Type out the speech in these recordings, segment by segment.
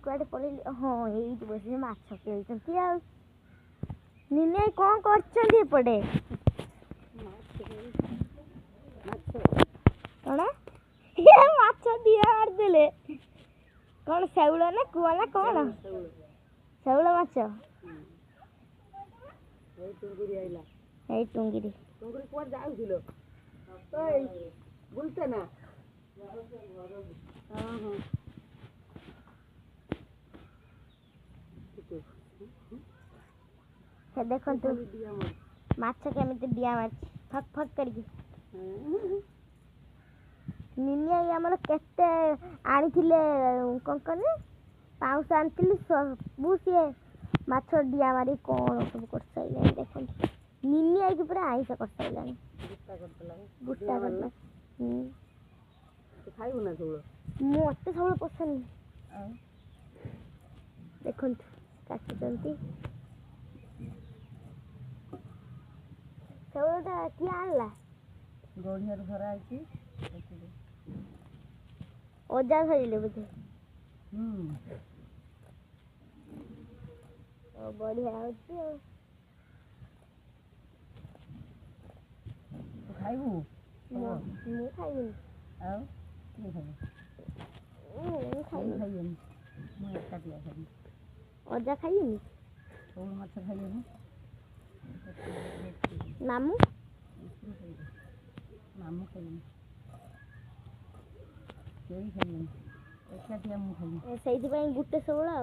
कुआडे पळेली हाँ एई बसी माछ खेलचंती आ निने कोन करचंती एपटे कौन ये माछ दिया मार देले कौन सेउल ना कुआ ना कौन सेउल माछ ए टुंगुरी आइला ए टुंगुरी टुंगुरी कोड जाउथिलो ओय बुलते ना हां हां से देखो तो माछ केमिति दिया मार फक फक करके निनिया हमर केते आनिथिले कोन कोन पाउस आनिथिले सब से माछ दिया मारी कोन सब कर सैले देखो निनिया के पूरा आइसा कर सैला गुट्टा करला तो खाइबो ना सब मोटे सब पसंद देखो काटुचंती सबटा किया आला गढ़ियार भरा आइची ओजा धरिले बुझे ओ बढ़िया होची खाइबू मु खाइबी आ के खाइबू खाइबी मु एकटा दिया खाइबी ओजा खाइबी सब माछ खाइबी मामू मामू खाइबी केई खाइबी एकटा दिया मु खाइबी सेइथि पई गुटे सबळा आ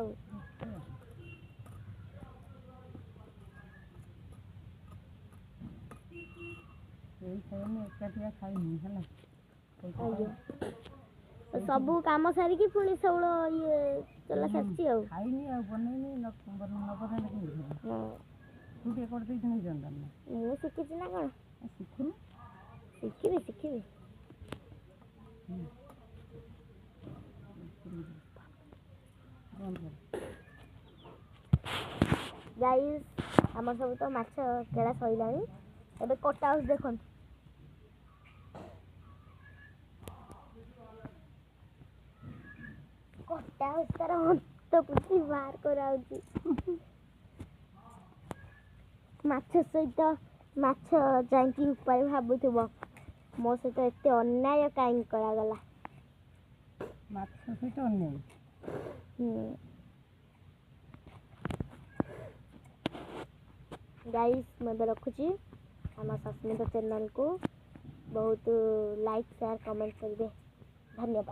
केई खाइबी एकटा दिया खाइबी हला सबू काम सारी की पुणी सबळो ये चला सच्ची आ खाइनी आ बनेनी न बने नहीं हां तू के कर दे नहीं जानता ना मु सिखि ना कोन सिखु सिखिबे गाइस हमर सब तो माछ केड़ा सइलानी एबे कटा हाउस देखन कटा हाउस तार तो पुची बाहर कराउची माछ सहित माछ जांकी उपाय भाबुथबो मो सहित एते अन्याय काई करा गला माछ सहित अन्याय गाइस मैं रखुची हम सस्मिता चैनल को बहुत लाइक शेयर कमेंट कर दे धन्यवाद।